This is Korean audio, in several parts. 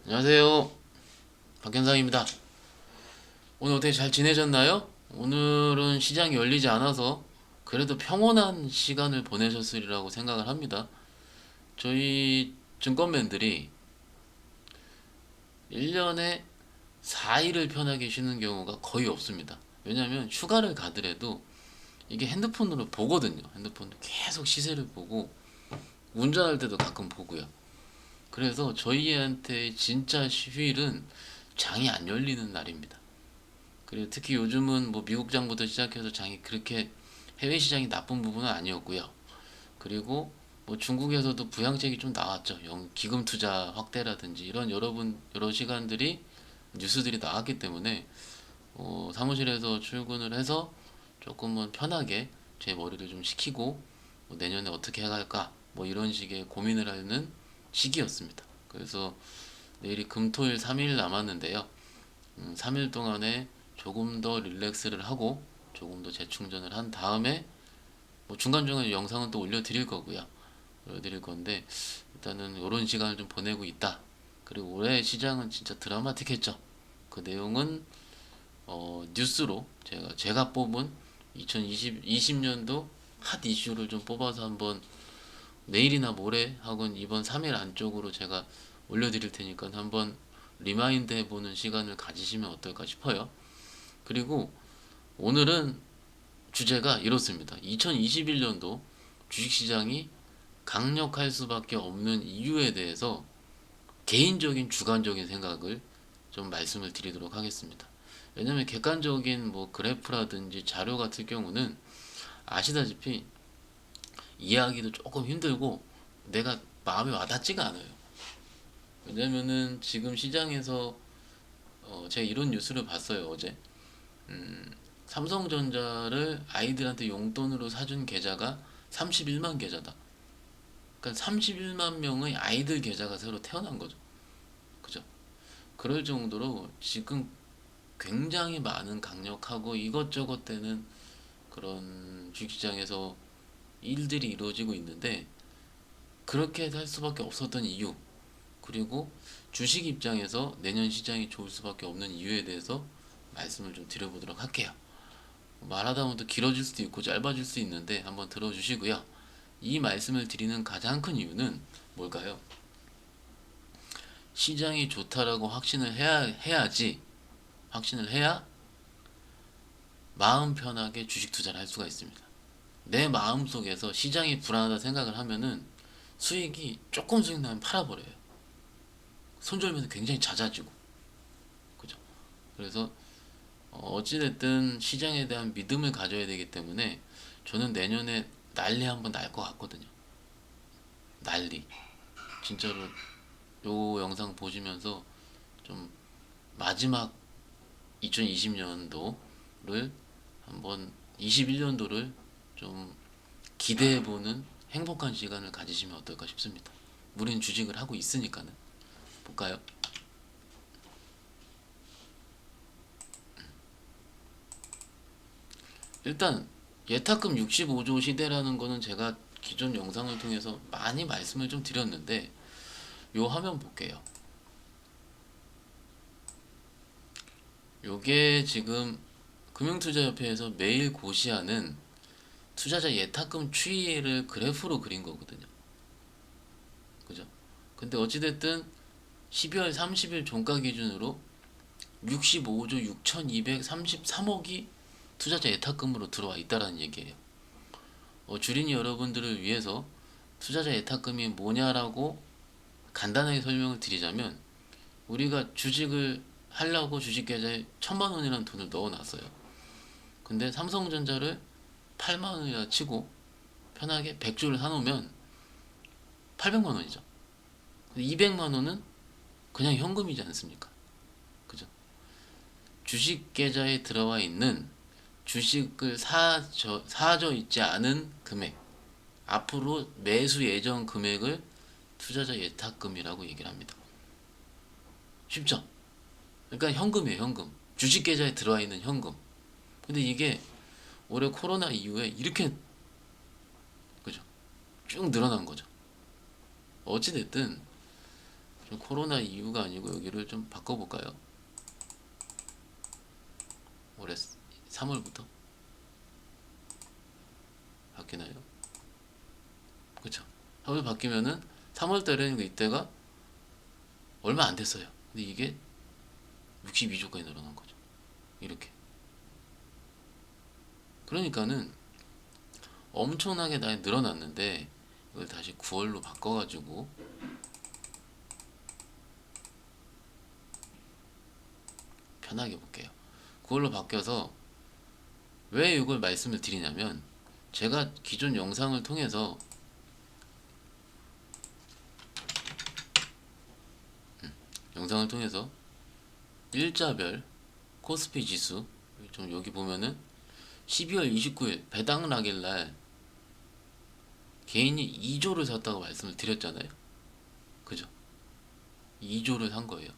안녕하세요. 박현상입니다. 오늘 어떻게 잘 지내셨나요? 오늘은 시장이 열리지 않아서 그래도 평온한 시간을 보내셨으리라고 생각을 합니다. 저희 증권맨들이 1년에 4일을 편하게 쉬는 경우가 거의 없습니다. 왜냐하면 휴가를 가더라도 이게 핸드폰으로 보거든요. 핸드폰으로 계속 시세를 보고 운전할 때도 가끔 보고요. 그래서 저희한테 진짜 휴일은 장이 안 열리는 날입니다. 그리고 특히 요즘은 뭐 미국 장부터 시작해서 장이 그렇게 해외 시장이 나쁜 부분은 아니었고요. 그리고 뭐 중국에서도 부양책이 좀 나왔죠. 기금 투자 확대라든지 이런 여러 시간들이 뉴스들이 나왔기 때문에 사무실에서 출근을 해서 조금은 편하게 제 머리를 좀 식히고 뭐 내년에 어떻게 해갈까 뭐 이런 식의 고민을 하는 시기였습니다. 그래서 내일이 금토일 3일 남았는데요. 3일 동안에 조금 더 릴렉스를 하고 조금 더 재충전을 한 다음에 뭐 중간중간 영상은 또 올려드릴 거고요. 올려드릴 건데 일단은 이런 시간을 좀 보내고 있다. 그리고 올해 시장은 진짜 드라마틱했죠. 그 내용은 뉴스로 제가 뽑은 2020년도 핫 이슈를 좀 뽑아서 한번 내일이나 모레 혹은 이번 3일 안쪽으로 제가 올려드릴 테니까 한번 리마인드 해보는 시간을 가지시면 어떨까 싶어요. 그리고 오늘은 주제가 이렇습니다. 2021년도 주식시장이 강력할 수밖에 없는 이유에 대해서 개인적인 주관적인 생각을 좀 말씀을 드리도록 하겠습니다. 왜냐하면 객관적인 뭐 그래프라든지 자료 같은 경우는 아시다시피 이해하기도 조금 힘들고 내가 마음에 와닿지가 않아요. 왜냐면은 지금 시장에서 제가 이런 뉴스를 봤어요 어제. 삼성전자를 아이들한테 용돈으로 사준 계좌가 31만 계좌다. 그러니까 31만 명의 아이들 계좌가 새로 태어난 거죠. 그죠? 그럴 정도로 지금 굉장히 많은 강력하고 이것저것 되는 그런 주식시장에서 일들이 이루어지고 있는데 그렇게 할 수밖에 없었던 이유 그리고 주식 입장에서 내년 시장이 좋을 수밖에 없는 이유에 대해서 말씀을 좀 드려보도록 할게요. 말하다 보면 또 길어질 수도 있고 짧아질 수 있는데 한번 들어주시고요. 이 말씀을 드리는 가장 큰 이유는 뭘까요? 시장이 좋다라고 확신을 해야 마음 편하게 주식 투자를 할 수가 있습니다. 내 마음 속에서 시장이 불안하다 생각을 하면은 수익이 조금 수익 나면 팔아버려요. 손절매도 굉장히 잦아지고, 그죠? 그래서 어찌됐든 시장에 대한 믿음을 가져야 되기 때문에 저는 내년에 난리 한번 날 것 같거든요. 난리. 진짜로 요 영상 보시면서 좀 마지막 2020년도를 한번 21년도를 좀 기대해보는 행복한 시간을 가지시면 어떨까 싶습니다. 우린 주식을 하고 있으니까는. 볼까요? 일단 예탁금 65조 시대라는 거는 제가 기존 영상을 통해서 많이 말씀을 좀 드렸는데 요 화면 볼게요. 요게 지금 금융투자협회에서 매일 고시하는 투자자 예탁금 추이를 그래프로 그린 거거든요. 그죠? 근데 어찌됐든 12월 30일 종가 기준으로 65조 6,233억이 투자자 예탁금으로 들어와 있다라는 얘기예요. 주린이 여러분들을 위해서 투자자 예탁금이 뭐냐라고 간단하게 설명을 드리자면 우리가 주식을 하려고 주식계좌에 1,000만 원이라는 돈을 넣어놨어요. 근데 삼성전자를 8만 원이라 치고 편하게 100주를 사놓으면 800만 원이죠. 200만 원은 그냥 현금이지 않습니까? 그죠? 주식 계좌에 들어와 있는 주식을 사져 있지 않은 금액, 앞으로 매수 예정 금액을 투자자 예탁금이라고 얘기를 합니다. 쉽죠? 그러니까 현금이에요, 현금. 주식 계좌에 들어와 있는 현금. 근데 이게 올해 코로나 이후에 이렇게 그죠? 쭉 늘어난 거죠. 어찌됐든 좀 코로나 이유가 아니고 여기를 좀 바꿔볼까요? 올해 3월부터 바뀌나요? 그쵸? 3월 바뀌면은 3월 달에는 이때가 얼마 안 됐어요. 근데 이게 62조까지 늘어난 거죠. 이렇게. 그러니까는 엄청나게 많이 늘어났는데 이걸 다시 9월로 바꿔가지고 편하게 볼게요. 9월로 바뀌어서 왜 이걸 말씀을 드리냐면 제가 기존 영상을 통해서 일자별 코스피 지수 좀 여기 보면은 12월 29일 배당 라길날 개인이 2조를 샀다고 말씀을 드렸잖아요. 그죠? 2조를 산 거예요.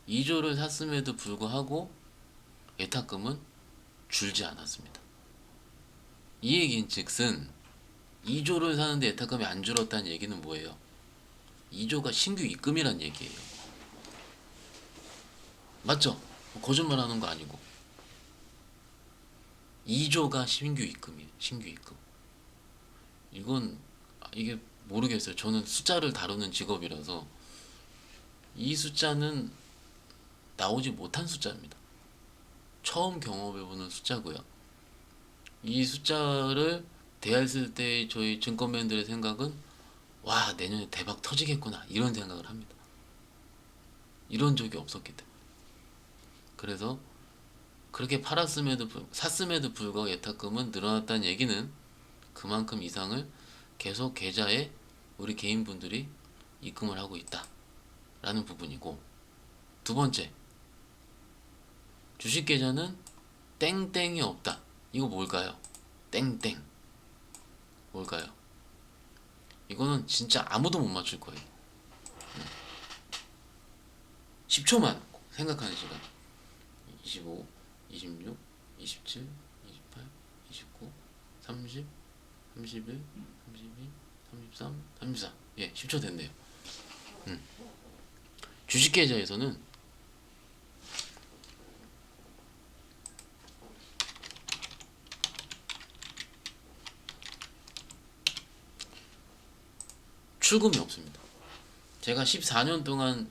2조를 샀음에도 불구하고 예탁금은 줄지 않았습니다. 이 얘기는 즉슨 2조를 사는데 예탁금이 안 줄었다는 얘기는 뭐예요? 2조가 신규 입금이란 얘기예요. 맞죠? 거짓말 하는 거 아니고 2조가 신규 입금이에요. 신규 입금. 이게 모르겠어요. 저는 숫자를 다루는 직업이라서 이 숫자는 나오지 못한 숫자입니다. 처음 경험해보는 숫자고요. 이 숫자를 대했을 때 저희 증권맨들의 생각은 와, 내년에 대박 터지겠구나 이런 생각을 합니다. 이런 적이 없었기 때문에. 그래서 그렇게 샀음에도 불구하고 예탁금은 늘어났다는 얘기는 그만큼 이상을 계속 계좌에 우리 개인분들이 입금을 하고 있다 라는 부분이고, 두 번째, 주식 계좌는 땡땡이 없다. 이거 뭘까요? 땡땡 뭘까요? 이거는 진짜 아무도 못 맞출 거예요. 10초만 생각하는 시간. 25, 26, 27, 28, 29, 30, 31, 32, 33, 34. 예, 10초 됐네요. 주식 계좌에서는 출금이 없습니다. 제가 14년 동안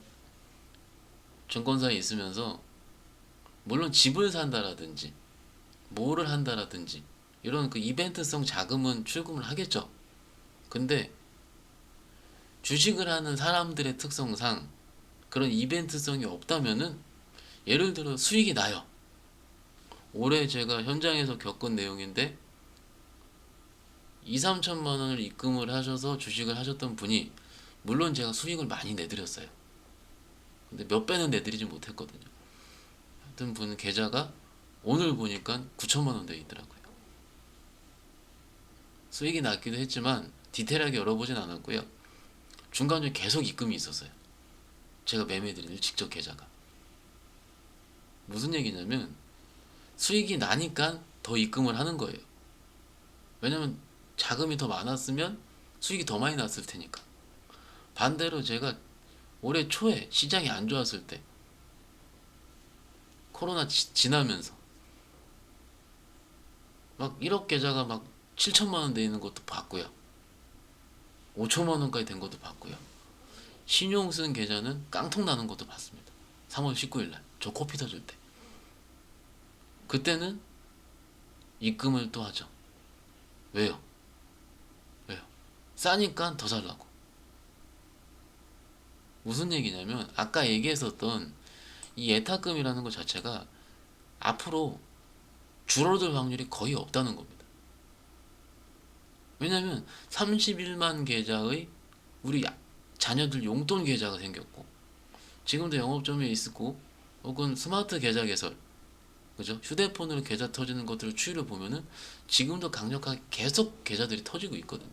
증권사에 있으면서 물론 집을 산다라든지 뭐를 한다라든지 이런 그 이벤트성 자금은 출금을 하겠죠. 근데 주식을 하는 사람들의 특성상 그런 이벤트성이 없다면은, 예를 들어 수익이 나요. 올해 제가 현장에서 겪은 내용인데 2, 3천만 원을 입금을 하셔서 주식을 하셨던 분이, 물론 제가 수익을 많이 내드렸어요. 근데 몇 배는 내드리지 못했거든요. 하여튼 분 계좌가 오늘 보니까 9천만 원 돼 있더라고요. 수익이 났기도 했지만 디테일하게 열어보진 않았고요. 중간중에 계속 입금이 있었어요. 제가 매매드린 직접 계좌가. 무슨 얘기냐면 수익이 나니까 더 입금을 하는 거예요. 왜냐면 자금이 더 많았으면 수익이 더 많이 났을 테니까. 반대로 제가 올해 초에 시장이 안 좋았을 때, 코로나 지나면서 막 1억 계좌가 막 7천만 원 돼 있는 것도 봤고요. 5천만 원까지 된 것도 봤고요. 신용 쓴 계좌는 깡통 나는 것도 봤습니다. 3월 19일 날 저 코피 터질 때. 그때는 입금을 또 하죠. 왜요? 왜요? 싸니까 더 살라고. 무슨 얘기냐면 아까 얘기했었던 이 예탁금이라는 것 자체가 앞으로 줄어들 확률이 거의 없다는 겁니다. 왜냐면 31만 계좌의 우리 자녀들 용돈 계좌가 생겼고, 지금도 영업점에 있고 혹은 스마트 계좌 개설, 그죠? 휴대폰으로 계좌 터지는 것들을 추이를 보면은 지금도 강력하게 계속 계좌들이 터지고 있거든요.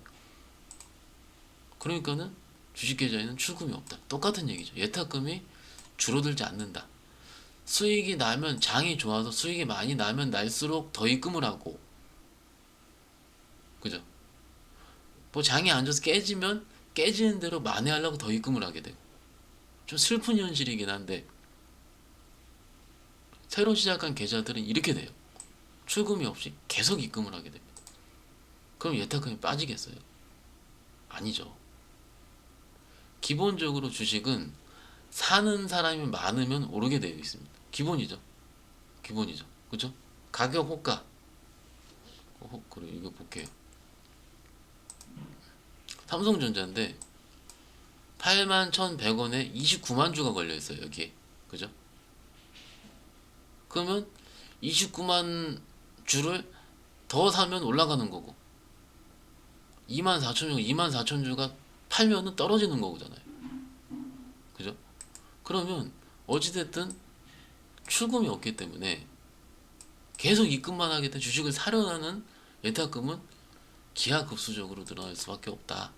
그러니까는 주식 계좌에는 출금이 없다. 똑같은 얘기죠. 예탁금이 줄어들지 않는다. 수익이 나면, 장이 좋아서 수익이 많이 나면 날수록 더 입금을 하고, 그죠? 뭐 장이 안 좋아서 깨지면 깨지는 대로 만회하려고 더 입금을 하게 되고, 좀 슬픈 현실이긴 한데 새로 시작한 계좌들은 이렇게 돼요. 출금이 없이 계속 입금을 하게 됩니다. 그럼 예탁금이 빠지겠어요? 아니죠. 기본적으로 주식은 사는 사람이 많으면 오르게 되어 있습니다. 기본이죠. 기본이죠. 그죠? 가격 호가. 그래, 이거 볼게요. 삼성전자인데 81,100원에 29만 주가 걸려 있어요, 여기에. 그죠? 그러면 29만 주를 더 사면 올라가는 거고 24,000주, 24,000주가 팔면은 떨어지는 거잖아요. 그죠? 그러면 어찌됐든 출금이 없기 때문에 계속 입금만 하게 된 주식을 사려는 예탁금은 기하급수적으로 늘어날 수밖에 없다.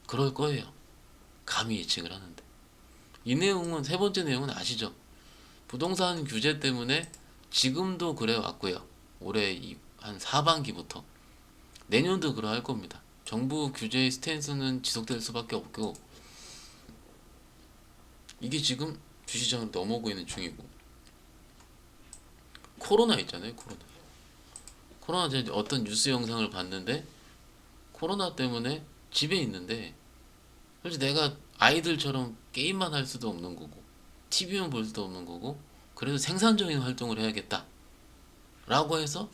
그럴 거예요. 감히 예측을 하는데. 이 내용은 세 번째 내용은 아시죠? 부동산 규제 때문에 지금도 그래 왔고요. 올해 한 하반기부터 내년도 그러할 겁니다. 정부 규제의 스탠스는 지속될 수밖에 없고 이게 지금 주시장을 넘어오고 있는 중이고 코로나 있잖아요. 코로나 제가 어떤 뉴스 영상을 봤는데 코로나 때문에 집에 있는데 솔직히 내가 아이들처럼 게임만 할 수도 없는 거고 TV만 볼 수도 없는 거고 그래서 생산적인 활동을 해야겠다 라고 해서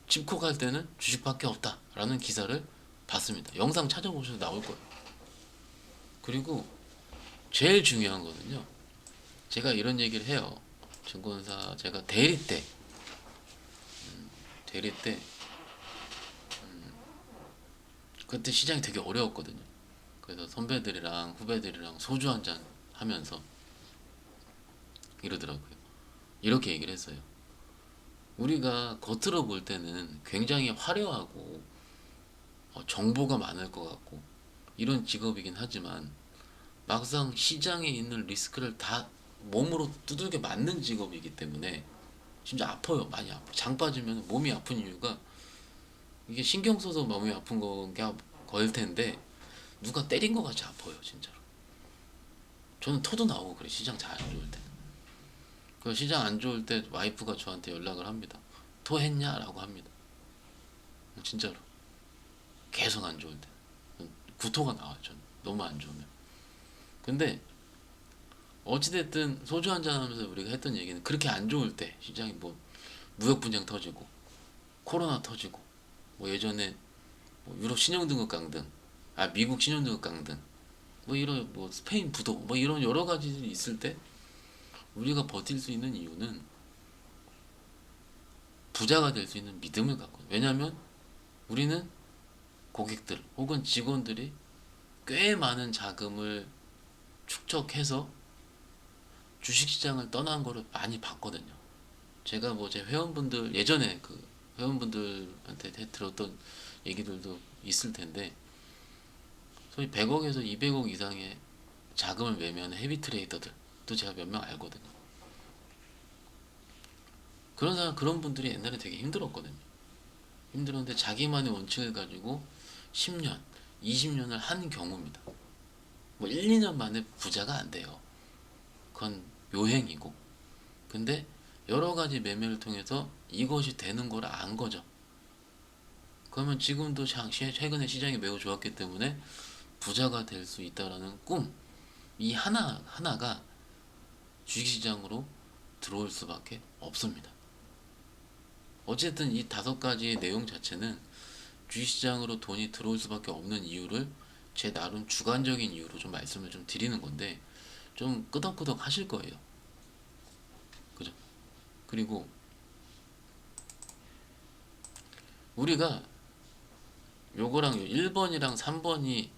집콕 할 때는 주식밖에 없다 라는 기사를 봤습니다. 영상 찾아보셔도 나올 거예요. 그리고 제일 중요한 거는요, 제가 이런 얘기를 해요. 증권사 제가 대리 때 그때 시장이 되게 어려웠거든요. 그래서 선배들이랑 후배들이랑 소주 한잔 하면서 이러더라고요. 이렇게 얘기를 했어요. 우리가 겉으로 볼 때는 굉장히 화려하고 정보가 많을 것 같고 이런 직업이긴 하지만 막상 시장에 있는 리스크를 다 몸으로 두들겨 맞는 직업이기 때문에 진짜 아파요. 많이 아파. 장 빠지면 몸이 아픈 이유가 이게 신경 써서 몸이 아픈 거일 텐데 누가 때린 것 같이 아파요, 진짜로. 저는 토도 나오고 그래, 시장 잘 안 좋을 때. 그 시장 안 좋을 때 와이프가 저한테 연락을 합니다. 토했냐라고 합니다. 진짜로. 계속 안 좋을 때. 구토가 나와요, 저는. 너무 안 좋으면. 근데 어찌됐든 소주 한잔 하면서 우리가 했던 얘기는 그렇게 안 좋을 때 시장이 뭐 무역 분쟁 터지고 코로나 터지고 뭐 예전에 뭐 유럽 신용등급 강등, 미국 신용등급 강등, 뭐 이런 뭐 스페인 부도 뭐 이런 여러 가지 있을 때 우리가 버틸 수 있는 이유는 부자가 될 수 있는 믿음을 갖고. 왜냐하면 우리는 고객들 혹은 직원들이 꽤 많은 자금을 축적해서 주식시장을 떠난 거를 많이 봤거든요. 제가 뭐 제 회원분들 예전에 그 회원분들한테 들었던 얘기들도 있을 텐데 소위 100억에서 200억 이상의 자금을 매매하는 헤비 트레이더들도 제가 몇 명 알거든요. 그런 분들이 옛날에 되게 힘들었거든요. 힘들었는데 자기만의 원칙을 가지고 10년, 20년을 한 경우입니다. 뭐 1, 2년 만에 부자가 안 돼요. 그건 묘행이고. 근데 여러 가지 매매를 통해서 이것이 되는 걸 안 거죠. 그러면 지금도 최근에 시장이 매우 좋았기 때문에 부자가 될 수 있다라는 꿈, 이 하나가 주식시장으로 들어올 수밖에 없습니다. 어쨌든 이 5가지의 내용 자체는 주식시장으로 돈이 들어올 수밖에 없는 이유를 제 나름 주관적인 이유로 좀 말씀을 좀 드리는 건데 좀 끄덕끄덕 하실 거예요. 그죠? 그리고 우리가 요거랑 1번이랑 3번이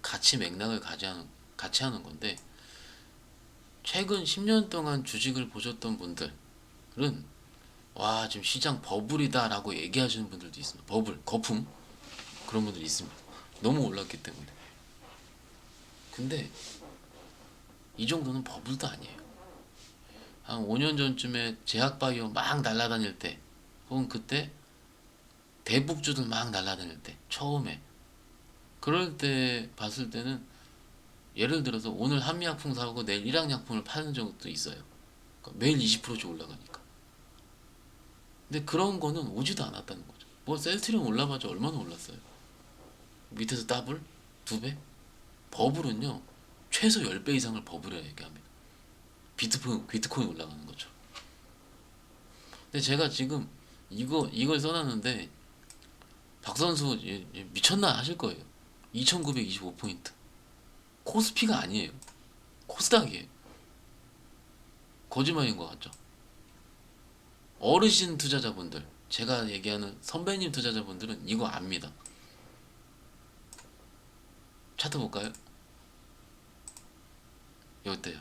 같이 맥락을 같이 하는 건데 최근 10년 동안 주식을 보셨던 분들은 와 지금 시장 버블이다 라고 얘기하시는 분들도 있습니다. 버블, 거품 그런 분들이 있습니다. 너무 올랐기 때문에. 근데 이 정도는 버블도 아니에요. 한 5년 전쯤에 제약바이오 막 날아다닐 때 혹은 그때 대북주들 막 날아다닐 때 처음에 그럴 때 봤을 때는 예를 들어서 오늘 한미약품 사고 내일 일양약품을 파는 적도 있어요. 그러니까 매일 20%씩 올라가니까. 근데 그런 거는 오지도 않았다는 거죠. 뭐 셀트리온 올라봐자 얼마나 올랐어요? 밑에서 더블? 2배? 버블은요 최소 10배 이상을 버블이라 얘기합니다. 비트코인 올라가는 거죠. 근데 제가 지금 이걸 써놨는데 박선수 미쳤나 하실 거예요. 2925포인트. 코스피가 아니에요. 코스닥이에요. 거짓말인 것 같죠? 어르신 투자자분들, 제가 얘기하는 선배님 투자자분들은 이거 압니다. 차트 볼까요? 이때요.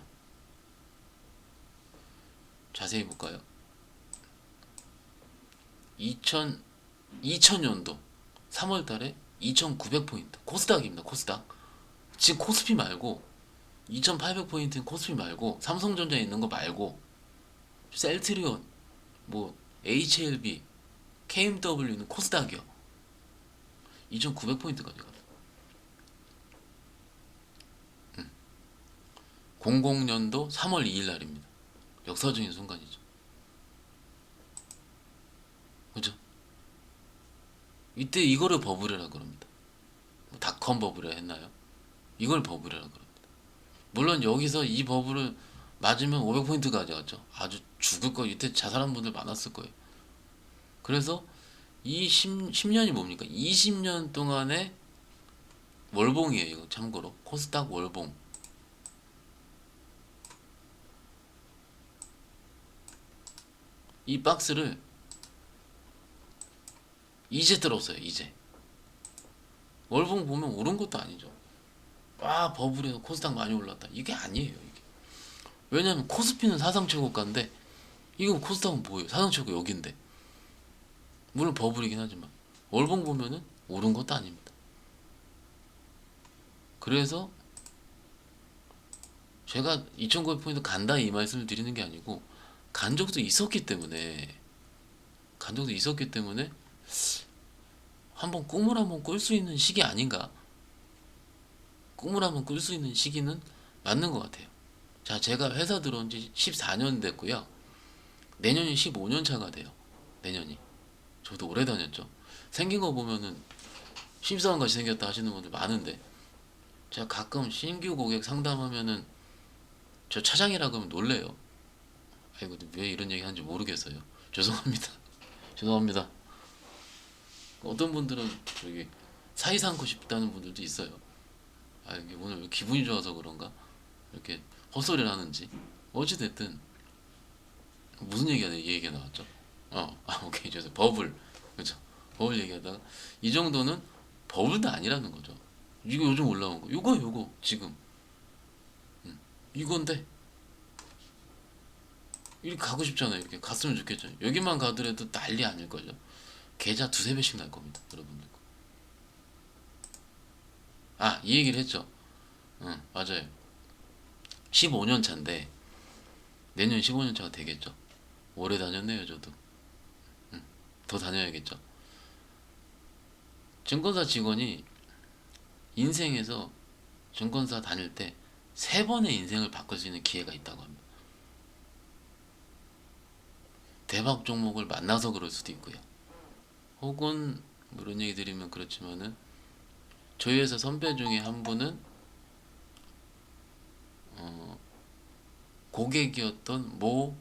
자세히 볼까요? 2000년도 3월달에 2900포인트 코스닥입니다. 코스닥. 지금 코스피 말고 2800포인트인 코스피 말고 삼성전자에 있는 거 말고 셀트리온, 뭐 HLB, KMW는 코스닥이요. 2900포인트까지 가요. 00년도 3월 2일 날입니다. 역사적인 순간이죠. 그죠? 이때 이거를 버블이라 그럽니다. 뭐 닷컴 버블이라 했나요? 이걸 버블이라 그럽니다. 물론 여기서 이 버블을 맞으면 500포인트 가져갔죠. 아주 죽을 거 이때 자살한 분들 많았을 거예요. 그래서 이 10년이 뭡니까? 20년 동안의 월봉이에요. 이거 참고로 코스닥 월봉. 이 박스를 이제 들었어요. 이제 월봉 보면 오른 것도 아니죠. 와 버블에서 코스닥 많이 올랐다. 이게 아니에요. 이게. 왜냐면 코스피는 사상 최고가인데 이거 코스닥은 뭐예요? 사상 최고 여긴데. 물론 버블이긴 하지만 월봉 보면은 오른 것도 아닙니다. 그래서 제가 2,900포인트 간다 이 말씀을 드리는 게 아니고 간 적도 있었기 때문에 한번 꿈을 한번 꿀 수 있는 시기 아닌가? 꿈을 한번 꿀 수 있는 시기는 맞는 것 같아요. 자, 제가 회사 들어온 지 14년 됐고요. 내년이 15년 차가 돼요. 내년이. 저도 오래 다녔죠. 생긴 거 보면은 신입사원같이 생겼다 하시는 분들 많은데 제가 가끔 신규 고객 상담하면은 저 차장이라고 하면 놀래요. 아이고 왜 이런 얘기 하는지 모르겠어요. 죄송합니다. 죄송합니다. 어떤 분들은 저기 사이 삼고 싶다는 분들도 있어요. 아 이게 오늘 기분이 좋아서 그런가 이렇게 헛소리를 하는지 어찌됐든 무슨 얘기가 이 얘기가 나왔죠? 오케이 죄송 버블 그죠? 버블 얘기하다가 이 정도는 버블도 아니라는 거죠. 이거 요즘 올라온 거 요거 지금 이건데 이렇게 가고 싶잖아요. 이렇게 갔으면 좋겠죠. 여기만 가더라도 난리 아닐걸요. 계좌 두세 배씩 날 겁니다, 여러분들. 이 얘기를 했죠. 응, 맞아요. 15년 차인데 내년 15년 차가 되겠죠. 오래 다녔네요, 저도. 더 다녀야겠죠. 증권사 직원이 인생에서 증권사 다닐 때 세 번의 인생을 바꿀 수 있는 기회가 있다고 합니다. 대박 종목을 만나서 그럴 수도 있고요. 혹은 뭐 이런 얘기 드리면 그렇지만은 저희 회사 선배 중에 한 분은 고객이었던 모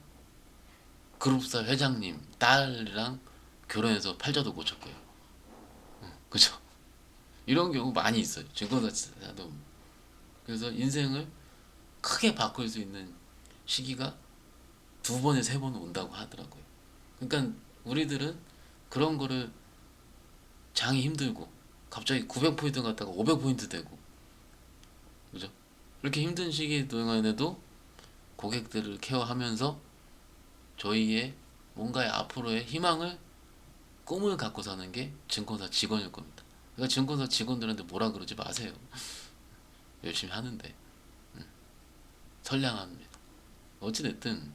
그룹사 회장님 딸이랑 결혼해서 팔자도 고쳤고요. 그죠? 이런 경우 많이 있어요. 증권사도. 그래서 인생을 크게 바꿀 수 있는 시기가 두 번에 세 번 온다고 하더라고요. 그러니까 우리들은 그런 거를 장이 힘들고 갑자기 900포인트 갔다가 500포인트 되고 그죠? 이렇게 힘든 시기 동안에도 고객들을 케어하면서 저희의 뭔가의 앞으로의 희망을 꿈을 갖고 사는 게 증권사 직원일 겁니다. 그러니까 증권사 직원들한테 뭐라 그러지 마세요. 열심히 하는데 선량합니다. 어찌됐든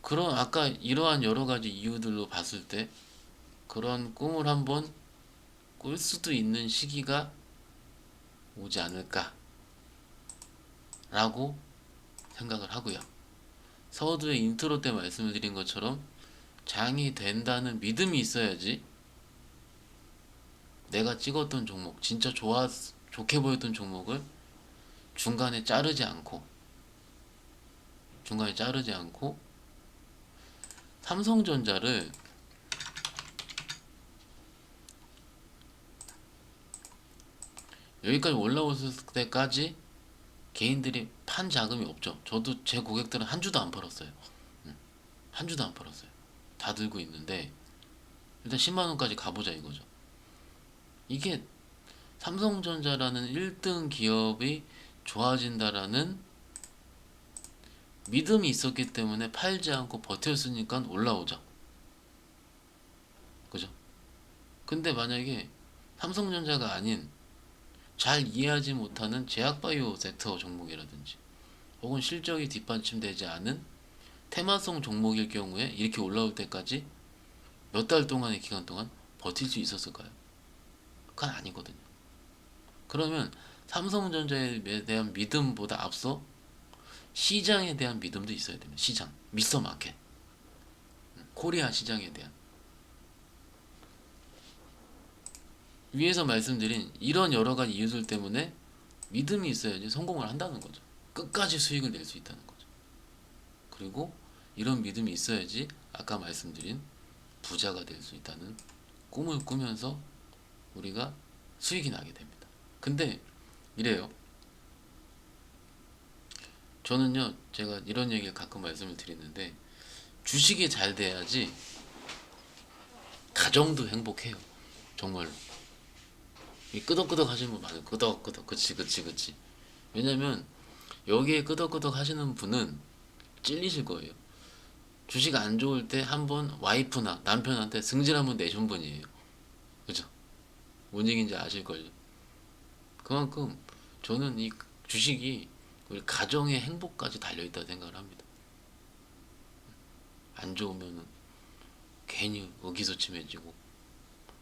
그런 아까 이러한 여러 가지 이유들로 봤을 때 그런 꿈을 한번 꿀 수도 있는 시기가 오지 않을까라고 생각을 하고요. 서두에 인트로 때 말씀을 드린 것처럼 장이 된다는 믿음이 있어야지 내가 찍었던 종목, 진짜 좋게 보였던 종목을 중간에 자르지 않고 삼성전자를 여기까지 올라왔을 때까지 개인들이 판 자금이 없죠. 저도 제 고객들은 한 주도 안 팔았어요. 한 주도 안 팔았어요. 다 들고 있는데 일단 10만 원까지 가보자 이거죠. 이게 삼성전자라는 1등 기업이 좋아진다라는 믿음이 있었기 때문에 팔지 않고 버텼으니까 올라오죠. 그죠? 근데 만약에 삼성전자가 아닌 잘 이해하지 못하는 제약바이오 섹터 종목이라든지 혹은 실적이 뒷받침되지 않은 테마성 종목일 경우에 이렇게 올라올 때까지 몇 달 동안의 기간 동안 버틸 수 있었을까요? 그건 아니거든요. 그러면 삼성전자에 대한 믿음보다 앞서 시장에 대한 믿음도 있어야 됩니다. 시장, 미스터 마켓, 코리아 시장에 대한. 위에서 말씀드린 이런 여러 가지 이유들 때문에 믿음이 있어야지 성공을 한다는 거죠. 끝까지 수익을 낼 수 있다는 거죠. 그리고 이런 믿음이 있어야지 아까 말씀드린 부자가 될 수 있다는 꿈을 꾸면서 우리가 수익이 나게 됩니다. 근데 이래요. 저는요, 제가 이런 얘기를 가끔 말씀을 드리는데 주식이 잘 돼야지 가정도 행복해요. 정말로. 이 끄덕끄덕 하시는 분 많아요. 끄덕끄덕, 그치. 왜냐면 여기에 끄덕끄덕 하시는 분은 찔리실 거예요. 주식 안 좋을 때 한번 와이프나 남편한테 승질 한번 내신 분이에요. 그죠? 뭔 얘기인지 아실걸요. 그만큼 저는 이 주식이 우리 가정의 행복까지 달려있다고 생각을 합니다. 안 좋으면 괜히 의기소침해지고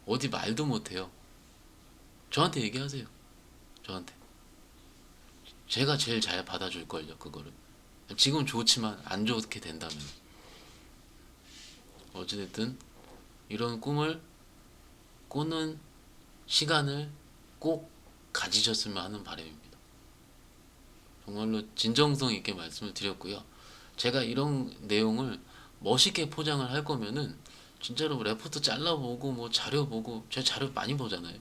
어디 말도 못해요. 저한테 얘기하세요. 저한테. 제가 제일 잘 받아줄걸요, 그거를. 지금 좋지만 안 좋게 된다면. 어찌됐든 이런 꿈을 꾸는 시간을 꼭 가지셨으면 하는 바람입니다. 정말로 진정성 있게 말씀을 드렸고요. 제가 이런 내용을 멋있게 포장을 할 거면은 진짜로 레포트 잘라보고 뭐 자료 보고 제 자료 많이 보잖아요.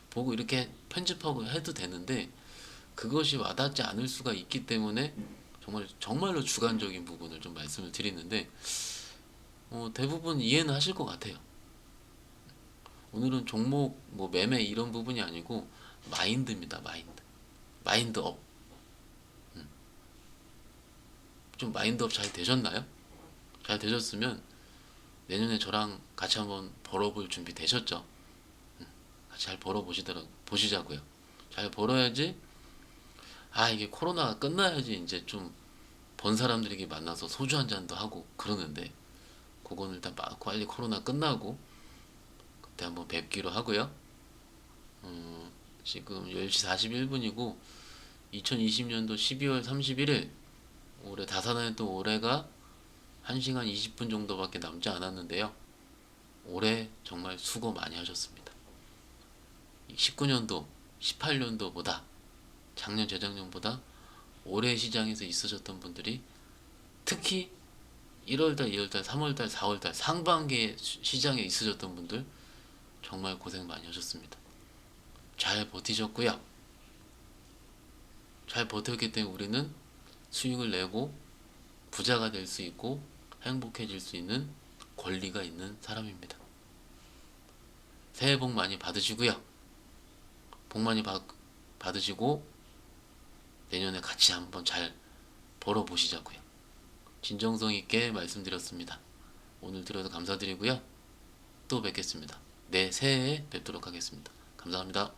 보고 이렇게 편집하고 해도 되는데 그것이 와닿지 않을 수가 있기 때문에 정말로 주관적인 부분을 좀 말씀을 드리는데 대부분 이해는 하실 것 같아요. 오늘은 종목 뭐 매매 이런 부분이 아니고 마인드입니다. 마인드업. 좀 마인드업 잘 되셨나요? 잘 되셨으면 내년에 저랑 같이 한번 벌어볼 준비 되셨죠? 같이 잘 보시자고요. 잘 벌어야지. 이게 코로나가 끝나야지 이제 좀 번 사람들에게 만나서 소주 한 잔도 하고 그러는데 그거는 일단 빨리 코로나 끝나고 그때 한번 뵙기로 하고요. 지금 10시 41분이고 2020년도 12월 31일 올해 다산한 또 올해가 1시간 20분 정도밖에 남지 않았는데요. 올해 정말 수고 많이 하셨습니다. 19년도, 18년도보다 작년, 재작년보다 올해 시장에서 있으셨던 분들이 특히 1월달, 2월달, 3월달, 4월달 상반기에 시장에 있으셨던 분들 정말 고생 많이 하셨습니다. 잘 버티셨고요. 잘 버텼기 때문에 우리는 수익을 내고 부자가 될 수 있고 행복해질 수 있는 권리가 있는 사람입니다. 새해 복 많이 받으시고요. 복 많이 받으시고 내년에 같이 한번 잘 벌어보시자고요. 진정성 있게 말씀드렸습니다. 오늘 들어서 감사드리고요. 또 뵙겠습니다. 새해에 뵙도록 하겠습니다. 감사합니다.